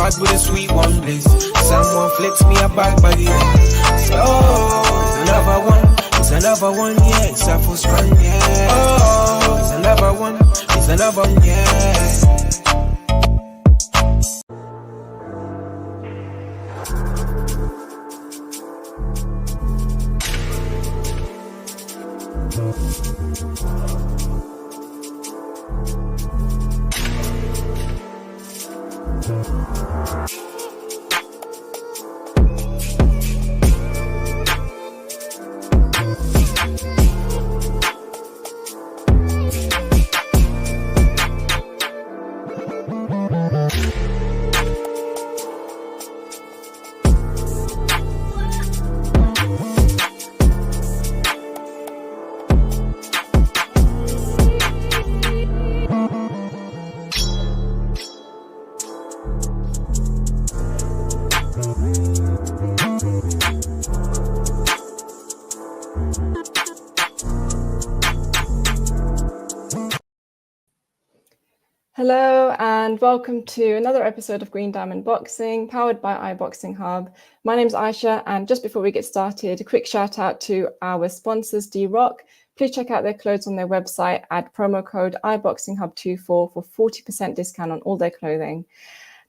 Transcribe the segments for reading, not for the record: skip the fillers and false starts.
heart with a sweet one bliss. Someone flicks me a back by the end. So, it's another one. It's another one, yeah. It's a full strong, yeah. Oh, it's another one. It's another one, yeah. Hello and welcome to another episode of Green Diamond Boxing, powered by iBoxingHub. My name's Aiysha, and just before we get started, a quick shout out to our sponsors, D-Rock. Please check out their clothes on their website, add promo code iBoxingHub24 for 40% discount on all their clothing.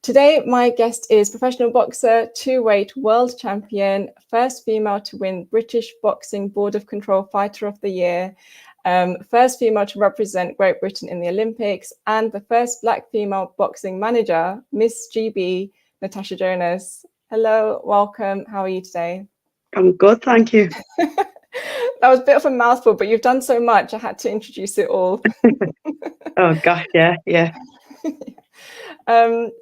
Today, my guest is professional boxer, two-weight world champion, first female to win British Boxing Board of Control Fighter of the Year, first female to represent Great Britain in the Olympics, and the first Black female boxing manager, Miss GB, Natasha Jonas. Hello, welcome. How are you today? I'm good, thank you. That was a bit of a mouthful, but you've done so much, I had to introduce it all. Oh gosh, yeah.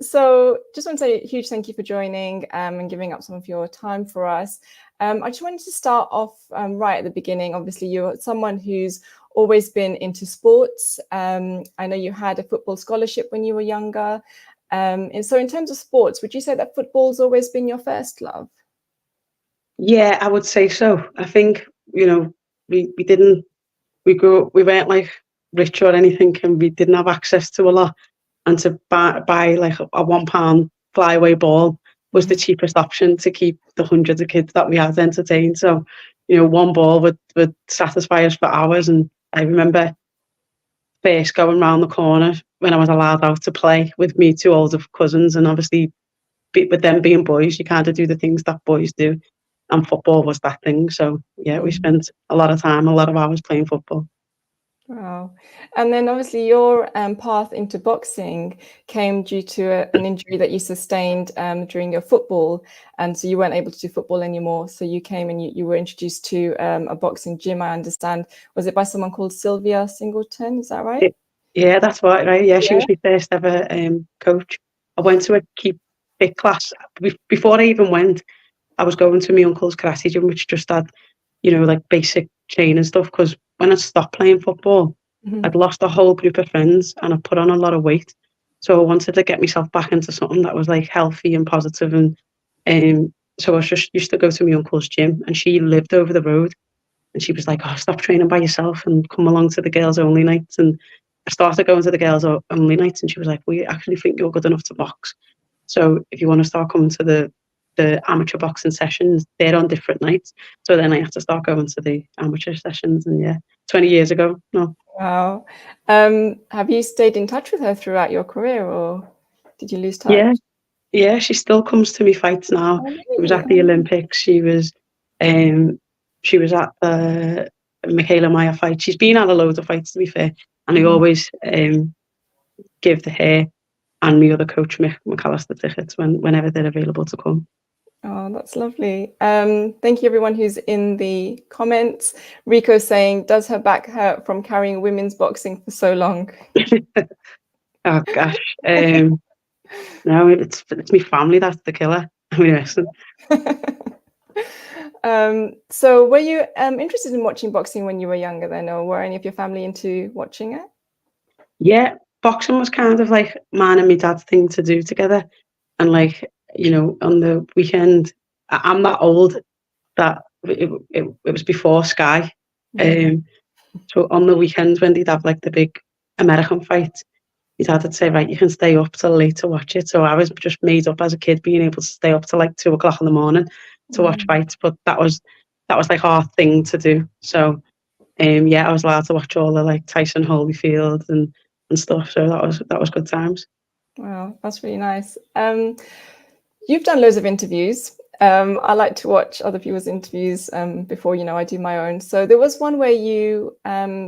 So just want to say a huge thank you for joining and giving up some of your time for us. I just wanted to start off right at the beginning. Obviously, you're someone who's always been into sports. I know you had a football scholarship when you were younger. And so in terms of sports, would you say that football's always been your first love? Yeah, I would say so. I think, we weren't like rich or anything, and we didn't have access to a lot. And to buy like a £1 flyaway ball was the cheapest option to keep the hundreds of kids that we had entertained. So, one ball would satisfy us for hours. And I remember first going round the corner when I was allowed out to play with me two older cousins. And obviously, with them being boys, you kind of do the things that boys do. And football was that thing. So, yeah, we spent a lot of time, a lot of hours playing football. Wow. And then obviously your path into boxing came due to an injury that you sustained during your football. And so you weren't able to do football anymore. So you came and you were introduced to a boxing gym, I understand. Was it by someone called Sylvia Singleton? Is that right? Yeah, that's right. Yeah, she was my first ever coach. I went to a keep fit class. Before I even went, I was going to my uncle's karate gym, which just had, like basic training stuff. Because when I stopped playing football, I'd lost a whole group of friends and I put on a lot of weight. So I wanted to get myself back into something that was like healthy and positive. And so I just used to go to my uncle's gym, and she lived over the road. And she was like, "Oh, stop training by yourself and come along to the girls only nights." And I started going to the girls only nights, and she was like, "We actually think you're good enough to box. So if you want to start coming to the amateur boxing sessions, they're on different nights." So then I had to start going to the amateur sessions, and 20 years ago. No. Wow. Have you stayed in touch with her throughout your career, or did you lose touch? Yeah, she still comes to me fights now. Oh, really? She was at the Olympics. She was at the Michaela Meyer fight. She's been at a load of fights, to be fair, and I always give her and my other coach, Mick McAllister, tickets whenever they're available to come. Oh, that's lovely. Thank you, everyone who's in the comments. Rico saying, does her back hurt from carrying women's boxing for so long? Oh, gosh. No, it's my family that's the killer. I mean, listen. So were you interested in watching boxing when you were younger then, or were any of your family into watching it? Yeah, boxing was kind of like mine and my dad's thing to do together. And like, on the weekend, I'm that old that it was before Sky. So on the weekends when they'd have like the big American fight, his dad would say, right, you can stay up till late to watch it. So I was just made up as a kid being able to stay up till like 2 o'clock in the morning to watch fights. But that was like our thing to do. So yeah, I was allowed to watch all the like Tyson Holyfield and stuff. So that was good times. Wow, that's really nice. You've done loads of interviews. I like to watch other people's interviews before, I do my own. So there was one where you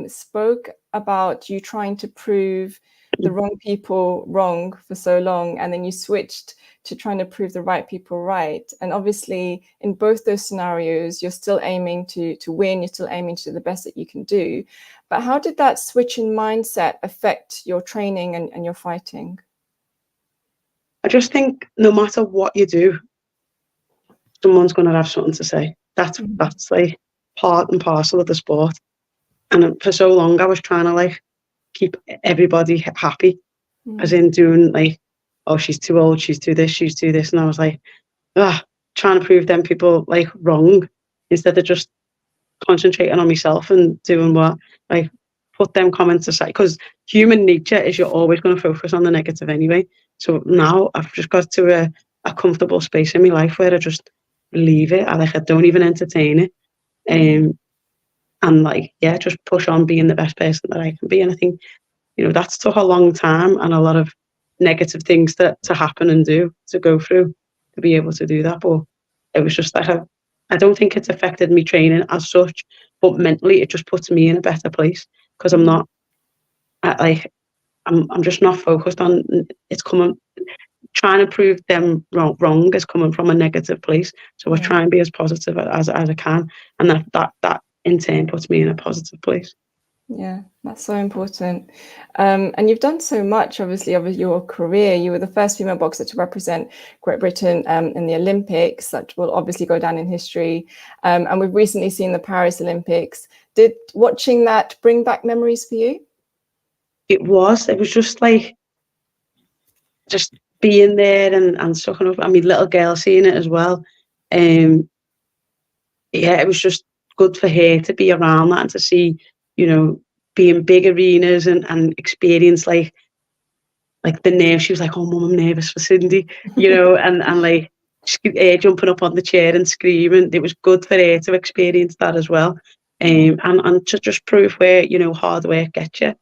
spoke about you trying to prove the wrong people wrong for so long, and then you switched to trying to prove the right people right. And obviously, in both those scenarios, you're still aiming to win. You're still aiming to do the best that you can do. But how did that switch in mindset affect your training and your fighting? I just think no matter what you do, someone's going to have something to say. That's like part and parcel of the sport. And for so long, I was trying to like keep everybody happy, as in doing like, oh, she's too old, she's too this, she's too this. And I was like, trying to prove them people like wrong instead of just concentrating on myself and doing what, like, put them comments aside. Because human nature is you're always going to focus on the negative anyway. So now I've just got to a comfortable space in my life where I just leave it. I don't even entertain it. And like, yeah, just push on being the best person that I can be. And I think, that's took a long time and a lot of negative things to happen and to go through to be able to do that. But it was just that I don't think it's affected me training as such, but mentally it just puts me in a better place because I'm not I'm just not focused on it's coming. Trying to prove them wrong is coming from a negative place. So I try and be as positive as I can, and that in turn puts me in a positive place. Yeah, that's so important. And you've done so much, obviously, over your career. You were the first female boxer to represent Great Britain in the Olympics. That will obviously go down in history. And we've recently seen the Paris Olympics. Did watching that bring back memories for you? It was just like, just being there and sucking up. I mean, little girl seeing it as well. Yeah, it was just good for her to be around that and to see, be in big arenas and experience like the nerve. She was like, "Oh, Mum, I'm nervous for Cindy," and like jumping up on the chair and screaming. It was good for her to experience that as well, and to just prove where hard work gets you,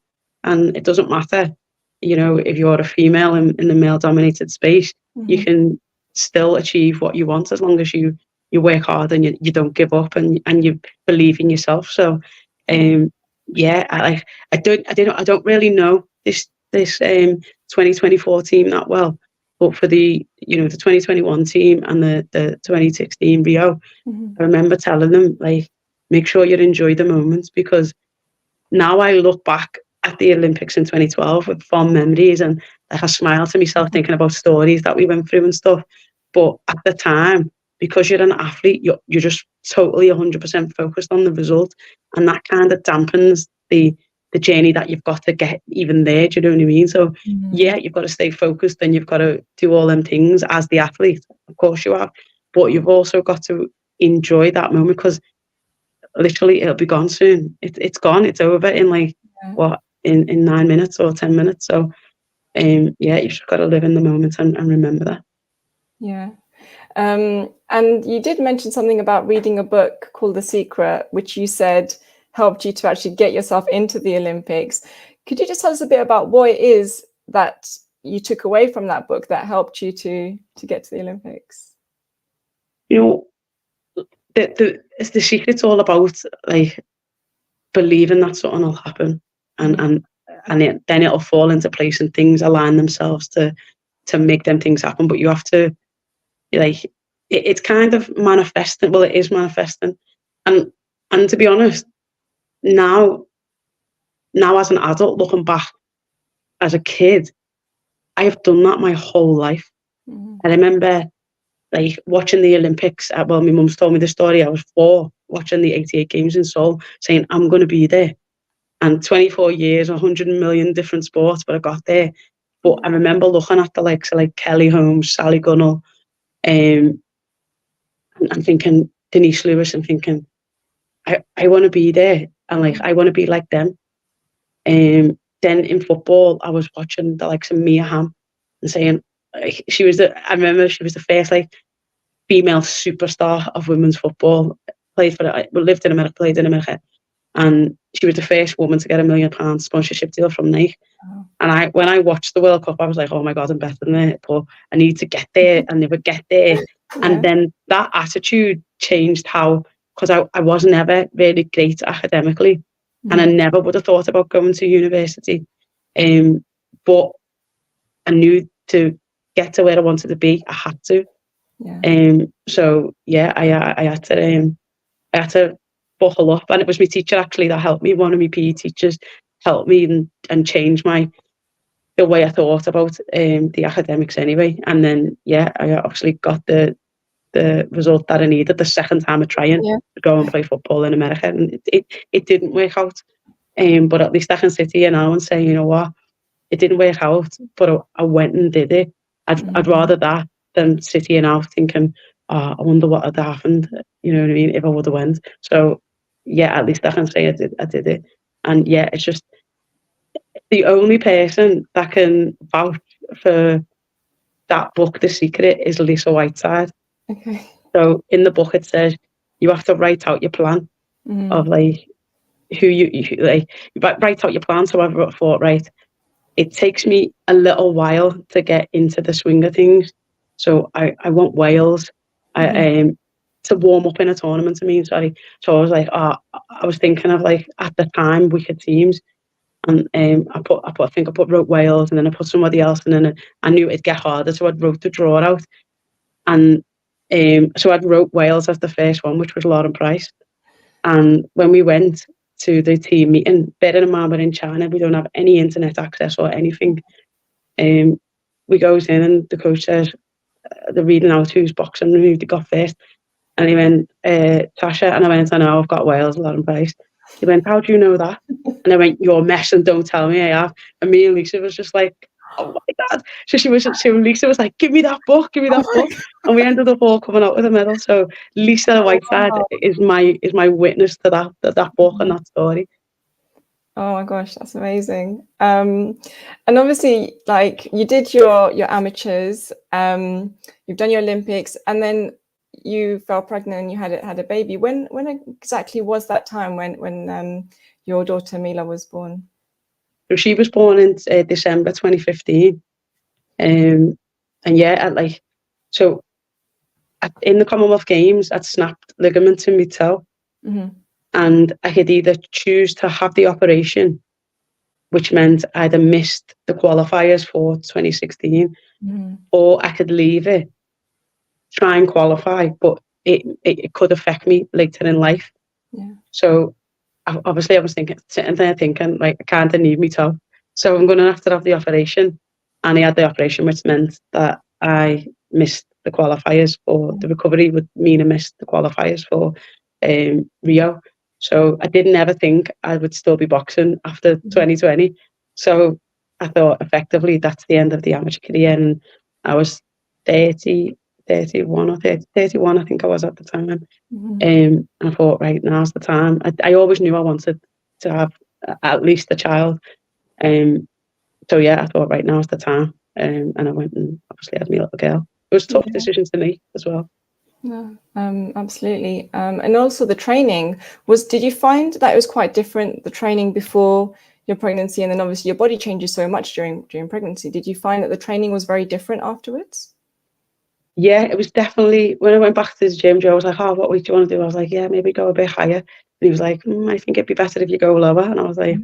and it doesn't matter. If you're a female in the male-dominated space, you can still achieve what you want as long as you work hard and you don't give up and you believe in yourself. So, yeah, I don't really know this 2024 team that well, but for the the 2021 team and the 2016 Rio, I remember telling them like, make sure you enjoy the moments, because now I look back at the Olympics in 2012 with fond memories and like I smile to myself thinking about stories that we went through and stuff. But at the time, because you're an athlete, you're just totally 100% focused on the result, and that kind of dampens the journey that you've got to get even there. Do you know what I mean? So yeah, you've got to stay focused and you've got to do all them things as the athlete. Of course you have, but you've also got to enjoy that moment, because literally it'll be gone soon. It's gone. It's over in like in 9 minutes or 10 minutes. So yeah, you've just got to live in the moment and remember that. Yeah. And you did mention something about reading a book called The Secret, which you said helped you to actually get yourself into the Olympics. Could you just tell us a bit about what it is that you took away from that book that helped you to get to the Olympics? The secret's all about like believing that something will happen, and then it'll fall into place and things align themselves to make them things happen. But you have to like it's kind of manifesting. Well, it is manifesting, and to be honest, now as an adult looking back, as a kid, I have done that my whole life. I remember like watching the Olympics. Well, my mum's told me the story. I was 4 watching the 88 games in Seoul, saying I'm going to be there. And 24 years, 100 million different sports, but I got there. But I remember looking at the likes of like Kelly Holmes, Sally Gunnell, and thinking Denise Lewis, and thinking I want to be there, and like I want to be like them. then in football, I was watching the likes of Mia Hamm and saying I remember she was the first like female superstar of women's football. Lived in America, played in America, and she was the first woman to get £1 million sponsorship deal from Nike. Wow. And when I watched the World Cup, I was like, oh my God, I'm better than it, but I need to get there and never get there. And then that attitude changed because I was never really great academically, and I never would have thought about going to university. But I knew to get to where I wanted to be, I had to. So yeah, I had to buckle up, and it was my teacher actually that helped me. One of my PE teachers helped me and change the way I thought about the academics anyway. And then I obviously got the result that I needed the second time of trying to go and play football in America, and it didn't work out. But at least I can sit here now and say, you know what, it didn't work out, but I went and did it. I'd rather that than sit here now thinking, I wonder what had happened, you know what I mean, if I would have went. So at least I can say I did it. And it's just the only person that can vouch for that book, The Secret, is Lisa Whiteside. Okay. So in the book it says you have to write out your plan of like who you like. Write out your plan. So I thought, right, it takes me a little while to get into the swing of things. So I want Wales. To warm up in a tournament, sorry. So I was like, I was thinking of like at the time wicked teams, and I wrote Wales, and then I put somebody else, and then I knew it'd get harder, so I wrote the draw out, and so I wrote Wales as the first one, which was Lauren Price. And when we went to the team meeting, bearing in mind we're in China, we don't have any internet access or anything. We goes in and the coach says, they're reading out who's boxing and who they got first. And he went, Tasha, and I went, I know, I've got Wales, Lauren Price. He went, how do you know that? And I went, you're messing, don't tell me I have. And me and Lisa was just like, oh my God. So Lisa was like, give me that book. And we ended up all coming out with a medal. So Lisa Whiteside is my witness to that book and that story. Oh my gosh, that's amazing. And obviously, like, you did your amateurs, you've done your Olympics, and then you fell pregnant and you had a baby. When exactly was that time when your daughter Mila was born? So she was born in December 2015. And in the Commonwealth Games, I'd snapped ligament in my toe. And I could either choose to have the operation, which meant I'd have missed the qualifiers for 2016, or I could leave it, try and qualify, but it could affect me later in life. So obviously I was sitting there thinking, like, I can't need me toe, so I'm going to have to have the operation. And I had the operation, which meant that I missed the qualifiers, or the recovery would mean I missed the qualifiers for Rio. So I didn't ever think I would still be boxing after 2020. So I thought effectively that's the end of the amateur career. And I was 31 I think I was at the time. And I thought, right, now's the time. I always knew I wanted to have at least a child. So I thought, right, now's the time. And I went and obviously had my little girl. It was a tough decision to make as well. No, absolutely. And also the training did you find that it was quite different, the training before your pregnancy, and then obviously your body changes so much during pregnancy? Did you find that the training was very different afterwards? Yeah, it was definitely, when I went back to the gym, Joe was like, oh, what weight do you want to do? I was like, yeah, maybe go a bit higher. And he was like, I think it'd be better if you go lower. And I was like,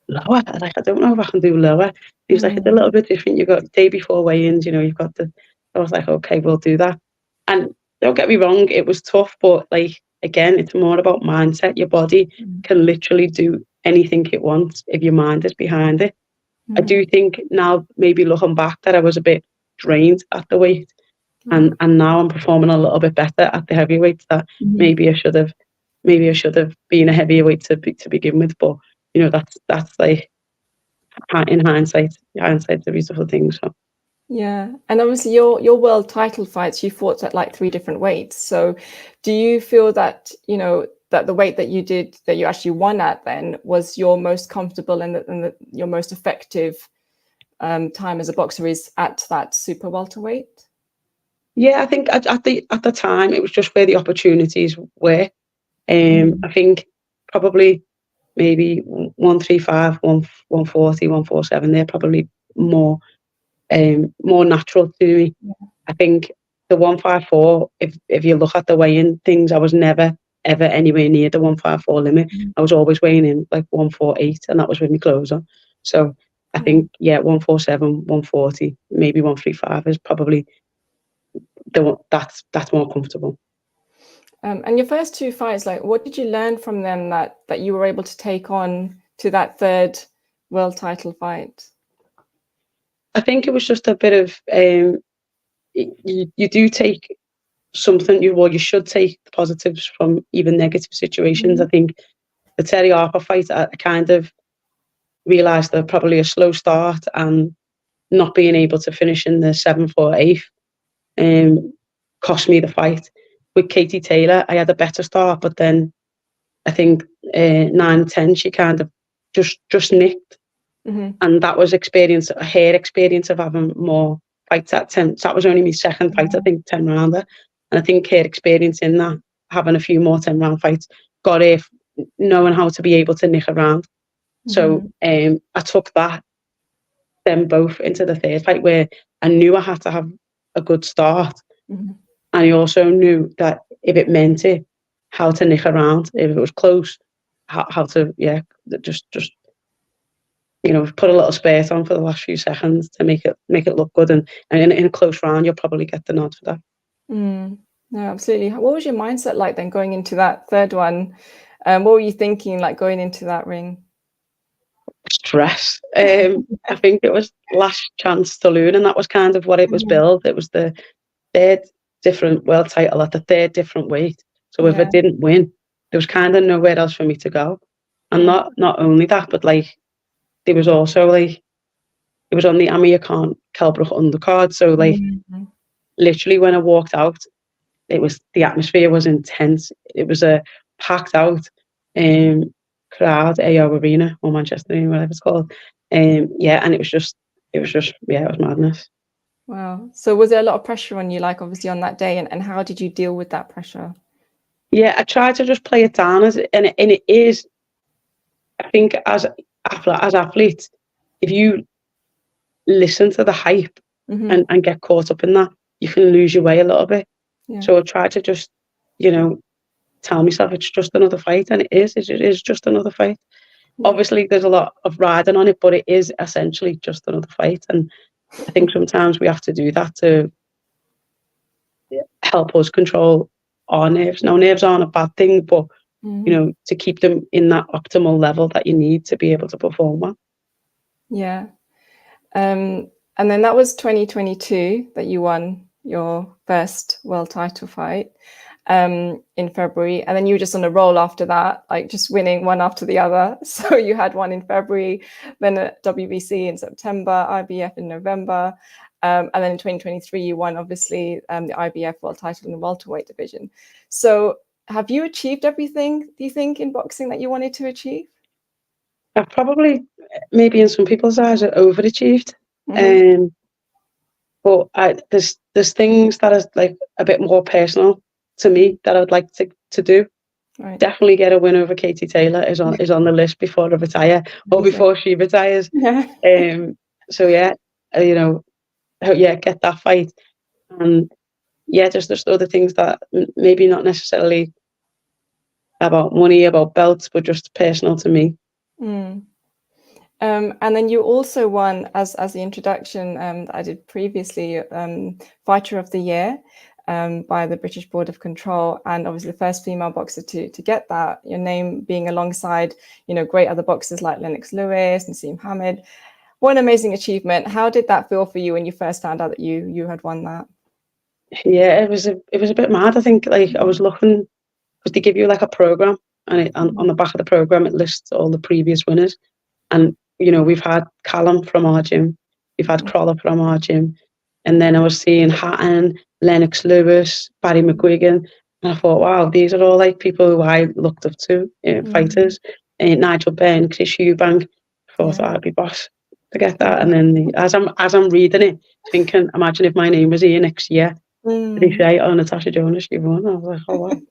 lower? I don't know if I can do lower. He was like, it's a little bit different. You've got the day before weigh-ins, you've got I was like, okay, we'll do that. And don't get me wrong, it was tough, but like, again, it's more about mindset. Your body can literally do anything it wants if your mind is behind it. I do think now, maybe looking back, that I was a bit drained at the weight, and now I'm performing a little bit better at the heavyweights. That maybe I should have been a heavyweight to begin with. But that's like, in hindsight's a beautiful thing. So. Yeah, and obviously your world title fights, you fought at like 3 different weights. So do you feel that, that the weight that you actually won at then was your most comfortable and your most effective time as a boxer is at that super welterweight? Yeah, I think at the time it was just where the opportunities were. I think probably maybe 135, 140, 147. They're probably more natural to me. Yeah. I think the 154. If you look at the weighing things, I was never ever anywhere near the 154 limit. I was always weighing in like 148, and that was with my clothes on. So I think 147, 140, maybe 135 is probably that's more comfortable. And your first two fights, like, what did you learn from them that you were able to take on to that third world title fight? I think it was just a bit of you do take something. You should take the positives from even negative situations. I think the Terry Harper fight, I kind of realised that probably a slow start and not being able to finish in the 7th or 8th cost me the fight. With Katie Taylor, I had a better start, but then I think 9-10 she kind of just nicked, and that was her experience of having more fights at 10. So that was only my second fight, I think 10 rounder, and I think her experience in that, having a few more 10 round fights, got her knowing how to be able to nick around. So I took that them both into the third fight, where I knew I had to have a good start. And I also knew that if it meant it, how to nick around. If it was close, how to just put a little spurt on for the last few seconds to make it look good. And in a close round, you'll probably get the nod for that. No, absolutely. What was your mindset like then going into that third one? What were you thinking like going into that ring? Stress. I think it was last chance to learn, and that was kind of what it was billed. It was the third different world title at the third different weight. So if I didn't win, there was kind of nowhere else for me to go. And not only that, but like there was also like it was on the Amir Khan Kelbrook undercard. So like literally when I walked out, the atmosphere was intense. It was a packed out crowd, AO Arena or Manchester Arena, whatever it's called. And it was madness. Wow. So was there a lot of pressure on you, like obviously on that day, and how did you deal with that pressure? Yeah, I tried to just play it down and it is, I think as athletes, if you listen to the hype and get caught up in that, you can lose your way a little bit. Yeah. So I try to just, tell myself it's just another fight, and it is just another fight. Yeah. Obviously, there's a lot of riding on it, but it is essentially just another fight. And I think sometimes we have to do that to help us control our nerves. Now, nerves aren't a bad thing, but to keep them in that optimal level that you need to be able to perform well. Yeah. And then that was 2022 that you won your first world title fight in February, and then you were just on a roll after that, like just winning one after the other. So you had one in February, then a WBC in September, IBF in November, and then in 2023 you won obviously the IBF world title in the welterweight division. So have you achieved everything, do you think, in boxing that you wanted to achieve? I've probably, maybe in some people's eyes, overachieved. But there's things that are like a bit more personal to me that I'd like to do. Right. Definitely get a win over Katie Taylor is on the list before I retire, or before she retires. So get that fight, and just other things that maybe not necessarily about money, about belts, but just personal to me. And then you also won, as the introduction that I did previously, Fighter of the Year by the British Board of Control, and obviously the first female boxer to get that, your name being alongside great other boxers like Lennox Lewis, Naseem Hamed. What an amazing achievement. How did that feel for you when you first found out that you had won that? Yeah, it was a bit mad. I think like I was looking, because they give you like a program, and on the back of the program it lists all the previous winners. And we've had Callum from our gym, we've had Crawler from our gym, and then I was seeing Hatton, Lennox Lewis, Barry McGuigan, And I thought, wow, these are all like people who I looked up to, fighters. Nigel Benn, Chris Eubank. I thought I'd be boss to get that. And then as I'm reading it, thinking, imagine if my name was here next year. They say, oh, Natasha Jonas, you won. I was like, oh, wow.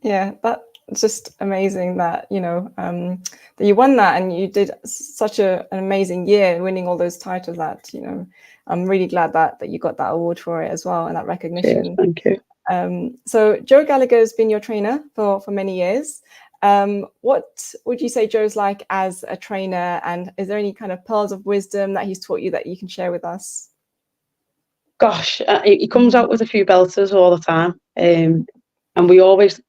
Yeah, that's just amazing that, you know, that you won that, and you did such an amazing year winning all those titles that, you know, I'm really glad that you got that award for it as well, and that recognition. Cheers, thank you. So Joe Gallagher has been your trainer for many years. What would you say Joe's like as a trainer, and is there any kind of pearls of wisdom that he's taught you that you can share with us? Gosh, he comes out with a few belters all the time. And we're always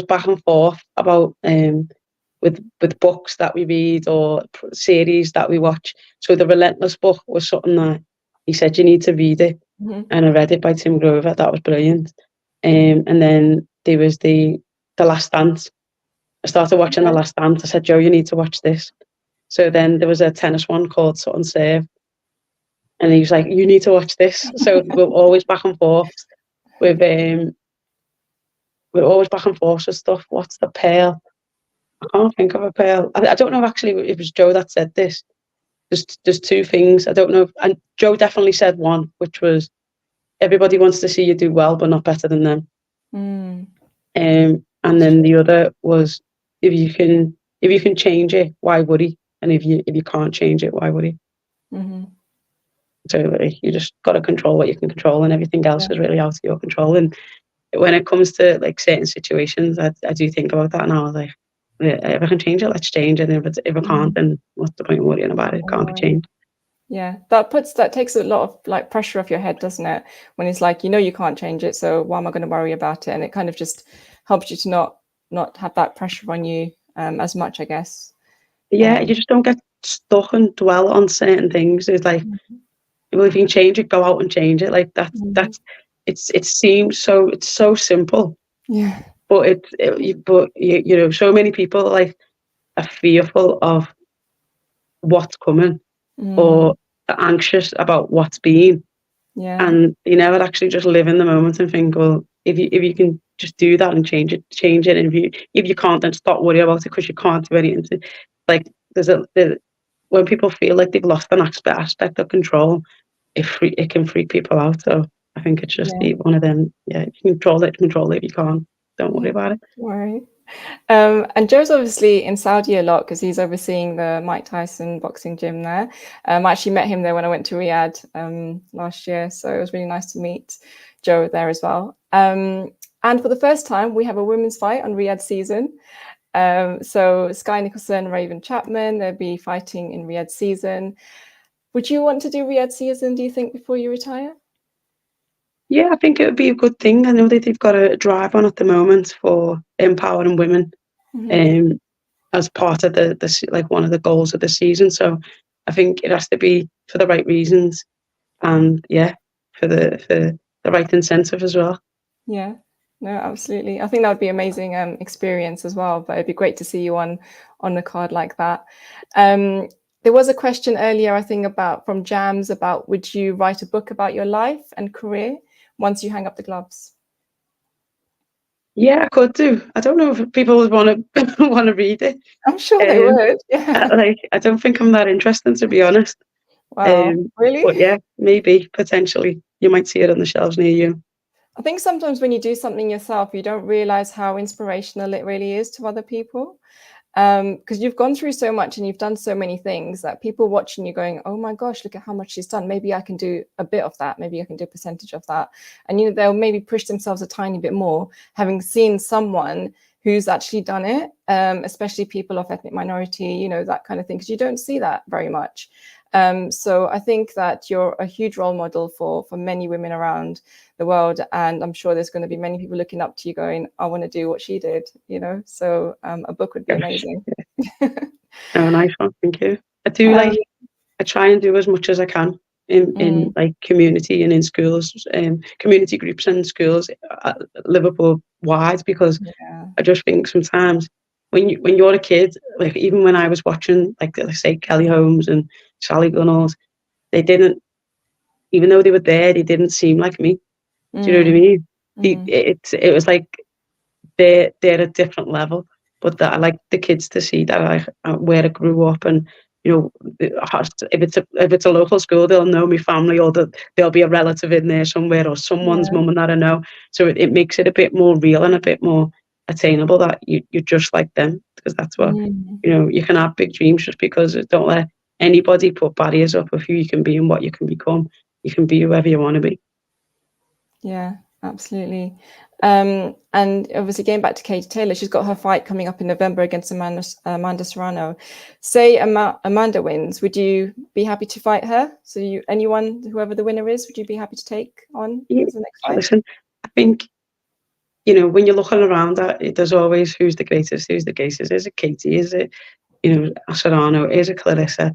back and forth about with books that we read or series that we watch. So the Relentless book was something that he said you need to read it, and I read it by Tim Grover. That was brilliant. And then there was the Last Dance. I started watching The Last Dance. I said, Joe, you need to watch this. So then there was a tennis one called Sutton Serve, and he was like, you need to watch this. So we're always back and forth with stuff. What's the pearl? I can't think of a pearl. I don't know actually if it was Joe that said this. There's two things. I don't know. And Joe definitely said one, which was everybody wants to see you do well, but not better than them. And then the other was if you can change it, why worry? And if you can't change it, why worry? So really, you just got to control what you can control, and everything else is really out of your control. And when it comes to like certain situations, I do think about that now. Like, if I can change it, let's change it. And if I can't, then what's the point of worrying about it? It can't be changed. Yeah, that takes a lot of like pressure off your head, doesn't it? When it's like, you know, you can't change it, so why am I going to worry about it? And it kind of just helps you to not have that pressure on you as much, I guess. Yeah, you just don't get stuck and dwell on certain things. It's like, well, if you can change it, go out and change it. Like that's it seems so, it's so simple. Yeah. But you know, so many people like are fearful of what's coming or are anxious about what's been. Yeah. And you never actually just live in the moment and think, well, if you can just do that and change it. And if you can't, then stop worrying about it, because you can't do anything. Like when people feel like they've lost an aspect of control, it can freak people out. So I think it's just one of them. Yeah, if you control it, control it. If you can't, don't worry about it. Don't worry. And Joe's obviously in Saudi a lot because he's overseeing the Mike Tyson boxing gym there. I actually met him there when I went to Riyadh last year, so it was really nice to meet Joe there as well. And for the first time, we have a women's fight on Riyadh season. So Sky Nicholson, Raven Chapman, they'll be fighting in Riyadh season. Would you want to do Riyadh season, do you think, before you retire? Yeah, I think it would be a good thing. I know that they've got a drive on at the moment for empowering women as part of the like one of the goals of the season. So I think it has to be for the right reasons, and for the right incentive as well. Yeah, no, absolutely. I think that would be amazing experience as well. But it'd be great to see you on a card like that. There was a question earlier, I think, from Jams about would you write a book about your life and career once you hang up the gloves? Yeah, I could do. I don't know if people would want to read it. I'm sure they would. Yeah. I don't think I'm that interesting, to be honest. Wow, really? But yeah, maybe, potentially. You might see it on the shelves near you. I think sometimes when you do something yourself, you don't realize how inspirational it really is to other people. Because you've gone through so much and you've done so many things that people watching you going, oh my gosh, look at how much she's done. Maybe I can do a bit of that. Maybe I can do a percentage of that. And, you know, they'll maybe push themselves a tiny bit more, having seen someone who's actually done it, especially people of ethnic minority, you know, that kind of thing, because you don't see that very much. So I think that you're a huge role model for many women around the world. And I'm sure there's going to be many people looking up to you going, I want to do what she did, you know, so a book would be amazing. Oh, nice one. Thank you. I do I try and do as much as I can in like community and in schools, community groups and schools, Liverpool wide, because I just think sometimes when you're a kid, like even when I was watching, like let's say Kelly Holmes and Sally Gunnels, they didn't, even though they were there, they didn't seem like me. Do you know what I mean? It was like they're a different level, but that I like the kids to see that where I grew up, and if it's a local school, they'll know my family, or there'll be a relative in there somewhere, or someone's mum and that I know. So it makes it a bit more real and a bit more attainable that you're just like them, because that's what you can have big dreams, just because don't let anybody put barriers up of who you can be and what you can become. You can be whoever you want to be. Yeah, absolutely. And obviously, going back to Katie Taylor, she's got her fight coming up in November against Amanda Serrano. Say Amanda wins, would you be happy to fight her? So whoever the winner is, would you be happy to take on as the next fight? Listen, I think, when you're looking around, there's always who's the greatest. Is it Katie? Is it, Serrano? Is it Clarissa?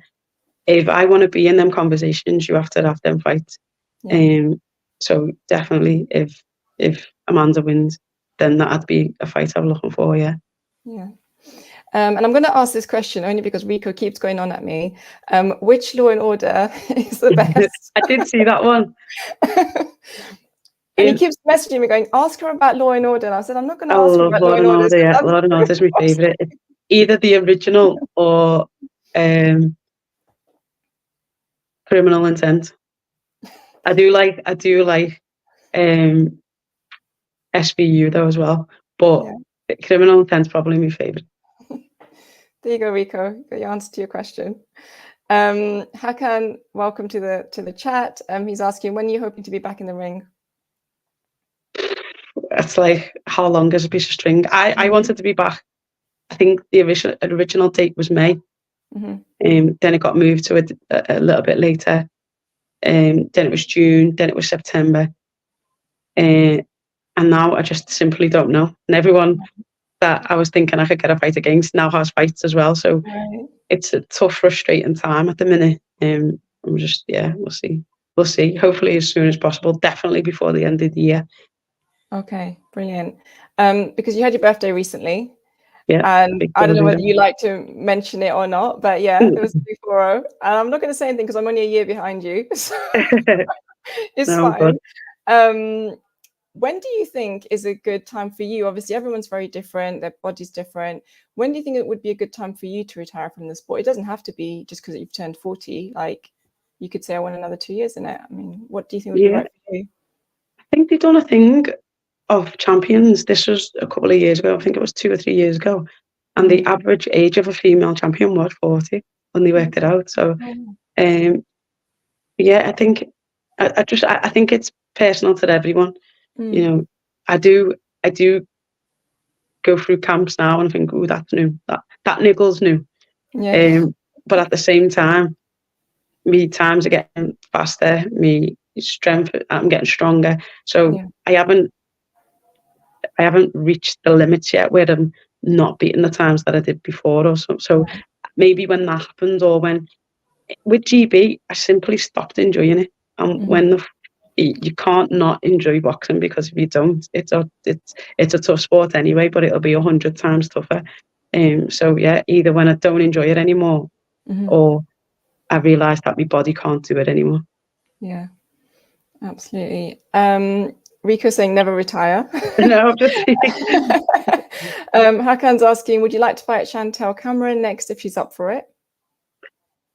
If I want to be in them conversations, you have to have them fights. Yeah. So definitely, if Amanda wins, then that'd be a fight I'm looking for. Yeah. Yeah. And I'm going to ask this question only because Rico keeps going on at me. Which Law and Order is the best? I did see that one. And he keeps messaging me going, ask her about Law and Order. And I said, I'm not going to I ask her love about Law and Order. Yeah, Law and Order is my favourite. Either the original or Criminal Intent. I do like SVU though as well, but Criminal Intent's probably my favourite. There you go, Rico. Got your answer to your question. Hakan, welcome to the chat. He's asking, when are you hoping to be back in the ring? It's like, how long is a piece of string? I wanted to be back. I think the original date was May. Then it got moved to a little bit later. Then it was June. Then it was September. And now I just simply don't know. And everyone that I was thinking I could get a fight against now has fights as well. So it's a tough, frustrating time at the minute. I'm just, we'll see. We'll see. Hopefully as soon as possible. Definitely before the end of the year. Okay, brilliant. Because you had your birthday recently. Yeah. And I don't know whether you like to mention it or not, but yeah, it was 24. And I'm not going to say anything because I'm only a year behind you. So it's fine. When do you think is a good time for you? Obviously, everyone's very different. Their body's different. When do you think it would be a good time for you to retire from the sport? It doesn't have to be just because you've turned 40. Like, you could say I want another 2 years in it. I mean, what do you think would be right for you? I think they've done a thing of champions. This was a couple of years ago. I think it was 2 or 3 years ago. And the average age of a female champion was 40 when they worked it out. So, I think I think it's personal to everyone. I do go through camps now and I think, oh, that's new. That niggle's new. Yeah. But at the same time, me times are getting faster. Me strength, I'm getting stronger. So I haven't reached the limits yet where I'm not beating the times that I did before or so. So maybe when that happens, or when with GB, I simply stopped enjoying it. And when you can't not enjoy boxing, because if you don't, it's a tough sport anyway, but it'll be 100 times tougher. So either when I don't enjoy it anymore, or I realise that my body can't do it anymore. Yeah, absolutely. Rico saying never retire. No, I'm just Hakan's asking, would you like to fight Chantel Cameron next if she's up for it?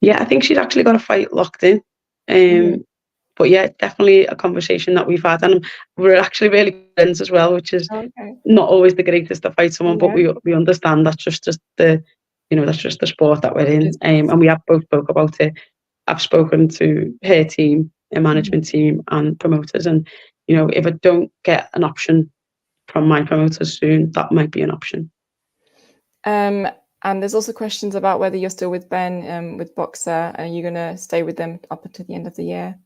Yeah, I think she's actually got a fight locked in. But yeah, definitely a conversation that we've had, and we're actually really good friends as well, which is not always the greatest to fight someone, but we understand that's just the that's just the sport that we're in. And we have both spoke about it. I've spoken to her team, her management team, and promoters, and if I don't get an option from my promoters soon, that might be an option. And there's also questions about whether you're still with Ben, with Boxer, and you're going to stay with them up until the end of the year.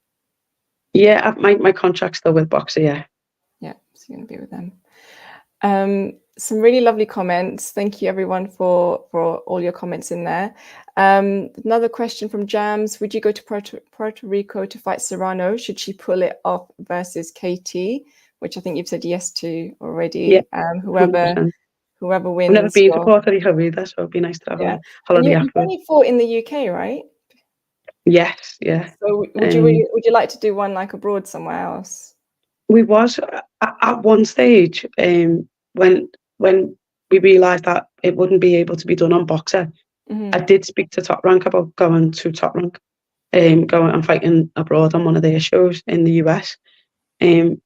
Yeah, my contract's still with Boxer, yeah. Yeah, so you're going to be with them. Some really lovely comments. Thank you, everyone, for all your comments in there. Another question from Jams. Would you go to Puerto Rico to fight Serrano? Should she pull it off versus Katie? Which I think you've said yes to already. Yeah, whoever wins. I've never been to Puerto Rico either, so it'd be nice to have a holiday afterwards. You've only fought in the UK, right? Yes, yeah. So would you like to do one like abroad somewhere else? We was at one stage, when we realised that it wouldn't be able to be done on Boxer. I did speak to Top Rank about going to Top Rank, going and fighting abroad on one of their shows in the US. They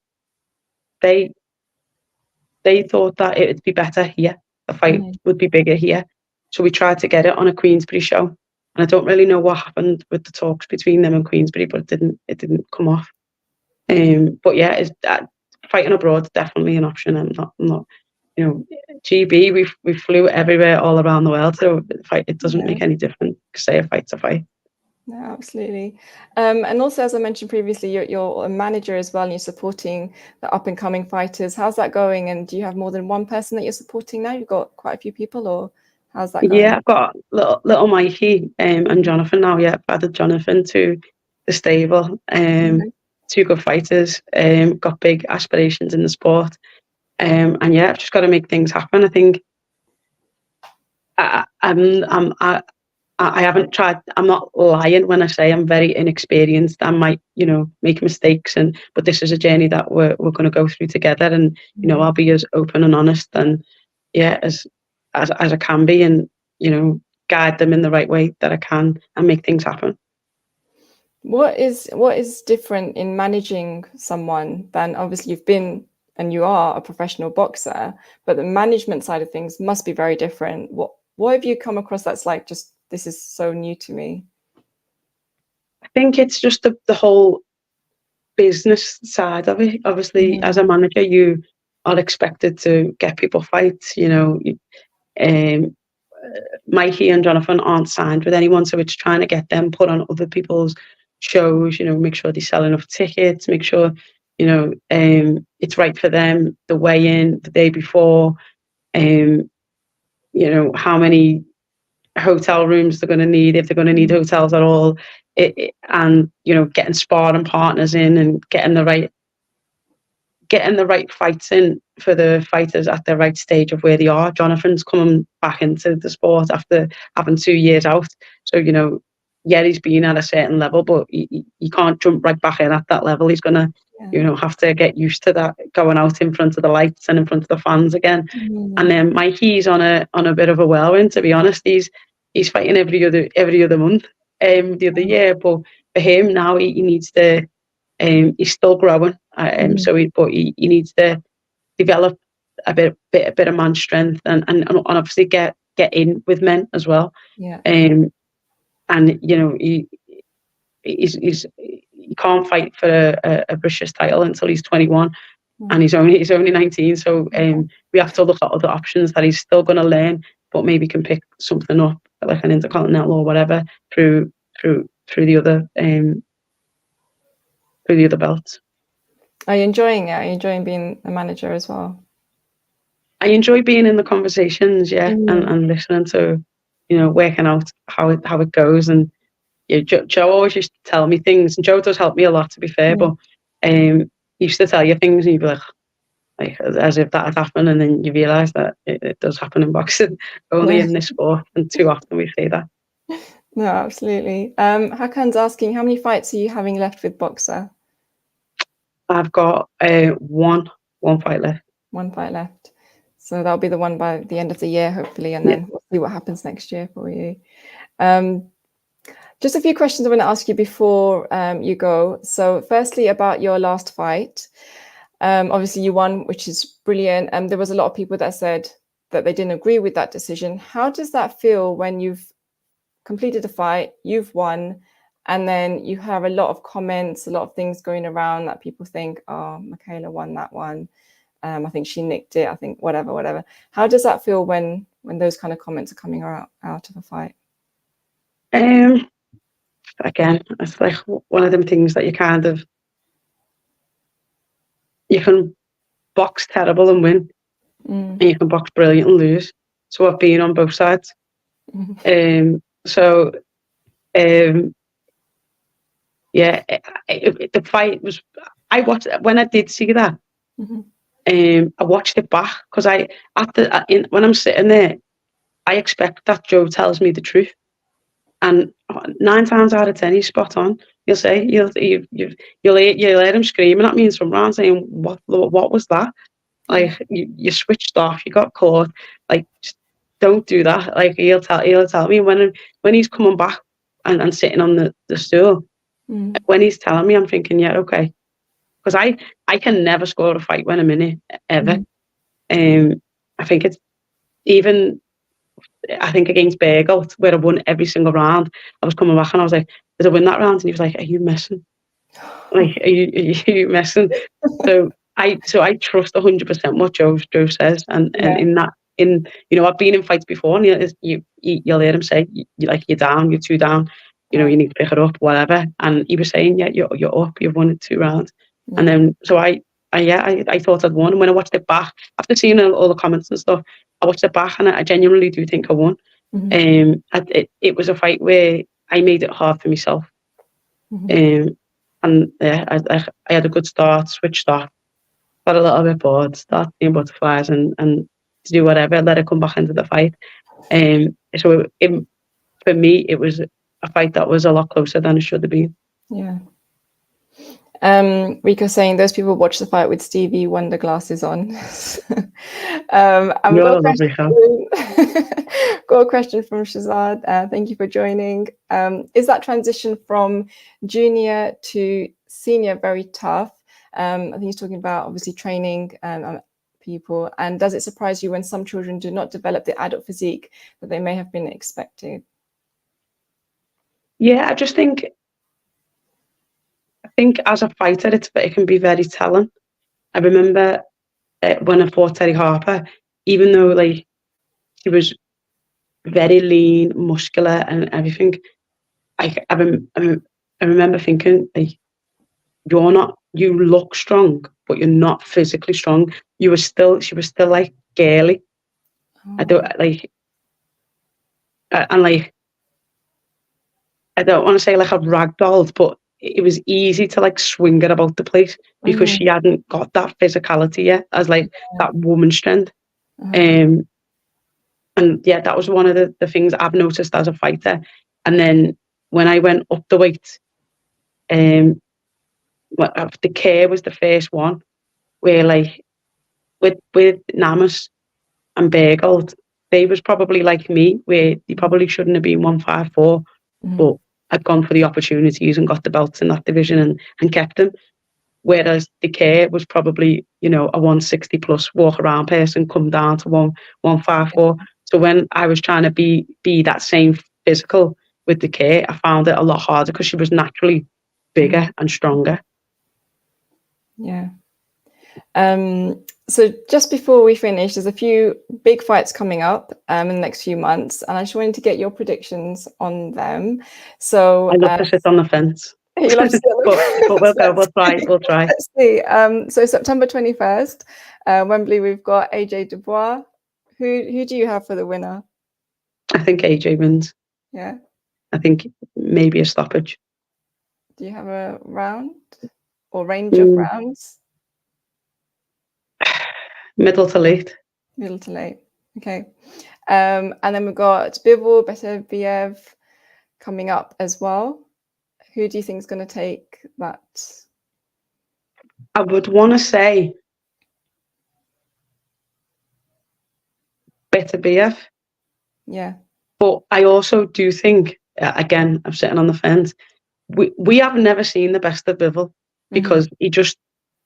thought that it would be better here. The fight would be bigger here. So we tried to get it on a Queensbury show. And I don't really know what happened with the talks between them and Queensbury, but it didn't come off. But yeah, fighting abroad is definitely an option. I'm not, GB, we flew everywhere all around the world. So it doesn't make any difference. Say a fight's a fight. No, absolutely. And also, as I mentioned previously, you're a manager as well, and you're supporting the up-and-coming fighters. How's that going? And do you have more than one person that you're supporting now? You've got quite a few people, or how's that going? Yeah, I've got little Mikey and Jonathan now. Yeah, I've added Jonathan to the stable. Two good fighters. Got big aspirations in the sport. And yeah, I've just got to make things happen. I think I haven't tried. I'm not lying when I say I'm very inexperienced. I might, make mistakes, but this is a journey that we're going to go through together. And I'll be as open and honest and as I can be, and guide them in the right way that I can and make things happen. What is different in managing someone than, obviously you've been and you are a professional boxer, but the management side of things must be very different. What have you come across that's like, just, this is so new to me? I think it's just the whole business side of it. Obviously, as a manager, you are expected to get people fights. Mikey and Jonathan aren't signed with anyone, so it's trying to get them put on other people's shows. Make sure they sell enough tickets. Make sure it's right for them. The weigh-in the day before. How many hotel rooms they're going to need, if they're going to need hotels at all, and getting sparring partners in and getting the right fights in for the fighters at the right stage of where they are. Jonathan's coming back into the sport after having 2 years out, so he's been at a certain level, but he can't jump right back in at that level. He's gonna have to get used to that, going out in front of the lights and in front of the fans again. And then Mikey's on a bit of a whirlwind, to be honest. He's fighting every other month, the other year, but for him now he needs to, he's still growing, so he needs to develop a bit of man strength and obviously get in with men as well. And he can't fight for a British title until he's 21, and he's only 19. So we have to look at other options that he's still going to learn, but maybe can pick something up like an intercontinental or whatever through the other belts. Are you enjoying it? Are you enjoying being a manager as well? I enjoy being in the conversations, and listening to, working out how it goes. And Joe always used to tell me things, and Joe does help me a lot, to be fair. But he used to tell you things, and you'd be like as if that had happened, and then you realise that it does happen in boxing, only in this sport, and too often we say that. No, absolutely. Hakan's asking, how many fights are you having left with Boxer? I've got one fight left. One fight left. So that'll be the one by the end of the year, hopefully, and then we'll see what happens next year for you. Just a few questions I want to ask you before you go. So firstly, about your last fight. Obviously you won, which is brilliant. And there was a lot of people that said that they didn't agree with that decision. How does that feel when you've completed the fight, you've won, and then you have a lot of comments, a lot of things going around that people think, oh, Michaela won that one. I think she nicked it. I think whatever. How does that feel when those kind of comments are coming out of a fight? Again, it's like one of them things that you can box terrible and win, and you can box brilliant and lose. So I've been on both sides. The fight was, I watched when I did see that. I watched it back because when I'm sitting there, I expect that Joe tells me the truth, and 9 times out of 10 he's spot on. You'll say you'll hear him screaming at me in some rounds, saying, "What was that?" Like you switched off, you got caught. Like, just don't do that. Like he'll tell me when he's coming back and sitting on the stool. When he's telling me, I'm thinking, yeah, okay, because I can never score a fight when I'm in it ever. I think it's even. I think against Bagel, where I won every single round, I was coming back and I was like, "Did I win that round?" And he was like, "Are you messing? Like, are you messing?" So I trust 100% what Joe says, and in I've been in fights before, and you'll hear him say, "You're down, you're 2 down, you need to pick it up, whatever." And he was saying, "Yeah, you're up, you've won it 2 rounds." And then so I thought I'd won, and when I watched it back after seeing all the comments and stuff, I watched it back, and I genuinely do think I won. It was a fight where I made it hard for myself. And I had a good start, switched off, got a little bit bored, started seeing butterflies and to do whatever, let it come back into the fight. So for me, it was a fight that was a lot closer than it should have been. Yeah. Rico saying those people watch the fight with Stevie Wonder glasses on. And got a question from Shazad. Thank you for joining. Is that transition from junior to senior very tough? I think he's talking about obviously training people. And does it surprise you when some children do not develop the adult physique that they may have been expected? Yeah, I think as a fighter, it can be very telling. I remember when I fought Terry Harper, even though like he was very lean, muscular, and everything, I remember thinking, like, you look strong, but you're not physically strong. She was still like girly. I don't like, and like, I don't want to say like a ragdoll, but it was easy to like swing her about the place because she hadn't got that physicality yet as like that woman strength. And yeah, that was one of the things I've noticed as a fighter. And then when I went up the weight, the care was the first one where like with Namas and Bagel, they was probably like me, where they probably shouldn't have been 154, but I'd gone for the opportunities and got the belts in that division and kept them. Whereas the care was probably, a 160 plus walk around person come down to 154. So when I was trying to be that same physical with the care, I found it a lot harder because she was naturally bigger and stronger. Yeah. So just before we finish, there's a few big fights coming up in the next few months, and I just wanted to get your predictions on them. So I love to sit on the fence. You love to sit on the fence. But we'll try. Let's see. So September 21st, Wembley, we've got AJ Dubois. Who do you have for the winner? I think AJ wins. Yeah. I think maybe a stoppage. Do you have a round or range of rounds? Middle to late. Middle to late. Okay. And then we've got Bivol, Beterbiev coming up as well. Who do you think is going to take that? I would want to say Beterbiev. Yeah. But I also do think, again, I'm sitting on the fence. We have never seen the best of Bivol because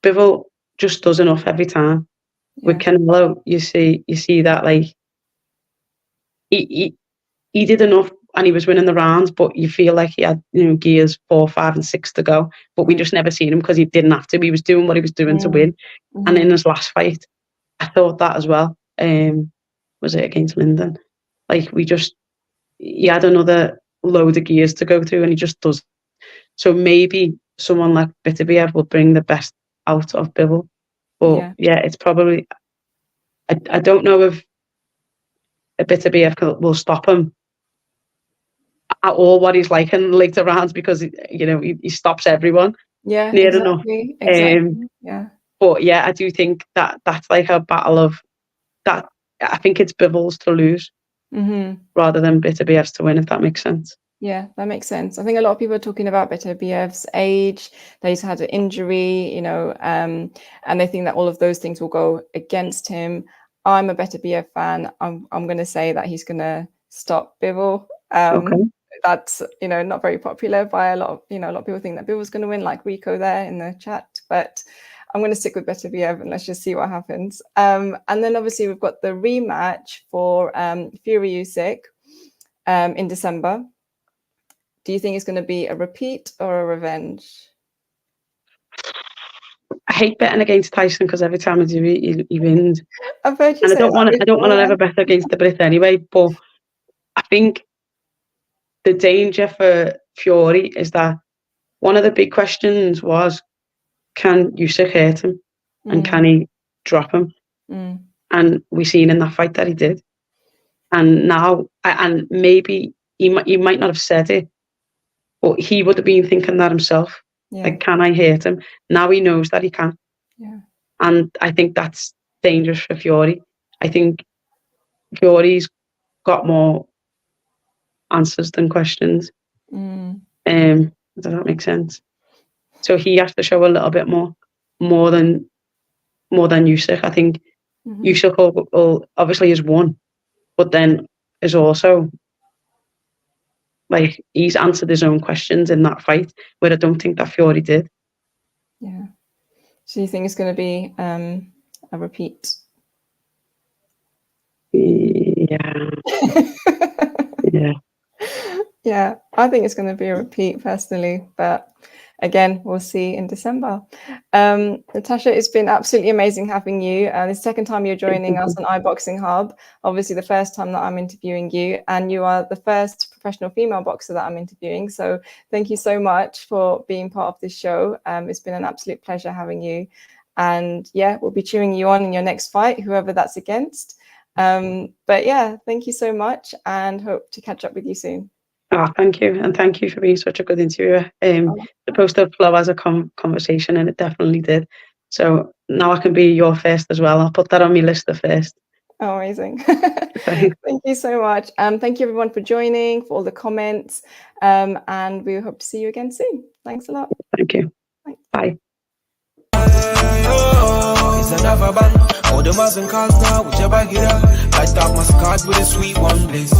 Bivol just does enough every time. Yeah. With Canelo, you see that like he did enough and he was winning the rounds, but you feel like he had gears 4, 5, and 6 to go. But we just never seen him because he didn't have to. He was doing what he was doing to win. And in his last fight, I thought that as well. Was it against Linden? Like he had another load of gears to go through, and he just does. So maybe someone like Beterbiev will bring the best out of Bivol. But yeah, it's probably. I don't know if a Beterbiev will stop him at all. What he's like in later rounds because he stops everyone. Yeah, near exactly. enough. Exactly. Yeah. But yeah, I do think that's like a battle of that. I think it's Bivol's to lose rather than Beterbiev's to win, if that makes sense. Yeah, that makes sense. I think a lot of people are talking about Beterbiev's age, that he's had an injury, and they think that all of those things will go against him. I'm a Beterbiev fan. I'm going to say that he's going to stop Bivol. Okay. That's not very popular by a lot of a lot of people think that Bivol's going to win, like Rico there in the chat, but I'm going to stick with Beterbiev and let's just see what happens. And then obviously we've got the rematch for Fury Usyk in December. Do you think it's going to be a repeat or a revenge? I hate betting against Tyson because every time I do it, he wins. I've heard you And say I don't want to ever bet against the Brit anyway. But I think the danger for Fury is that one of the big questions was, can Usyk hurt him and can he drop him? And we seen in that fight that he did. And now, and maybe he might not have said it, but he would have been thinking that himself. Yeah. Like, can I hurt him? Now he knows that he can. Yeah. And I think that's dangerous for Fury. I think Fury's got more answers than questions. Does that make sense? So he has to show a little bit more than Usyk. I think Usyk will obviously has won, but then is also like he's answered his own questions in that fight, where I don't think that Fury did. Yeah. So you think it's going to be a repeat? Yeah. Yeah. Yeah, I think it's going to be a repeat personally, but again, we'll see in December. Natasha, it's been absolutely amazing having you. The second time you're joining us on iBoxingHub, obviously the first time that I'm interviewing you, and you are the first professional female boxer that I'm interviewing. So thank you so much for being part of this show. It's been an absolute pleasure having you. And yeah, we'll be cheering you on in your next fight, whoever that's against. But yeah, thank you so much and hope to catch up with you soon. Oh, thank you. And thank you for being such a good interviewer. Supposed to flow as a conversation, and it definitely did. So now I can be your first as well. I'll put that on my list of first. Oh, amazing. Thank you so much. Thank you everyone for joining, for all the comments. And we hope to see you again soon. Thanks a lot. Thank you. Thanks. Bye. It's another band. All the Muslim cars now, whichever get up. Light up my card with a sweet one, please.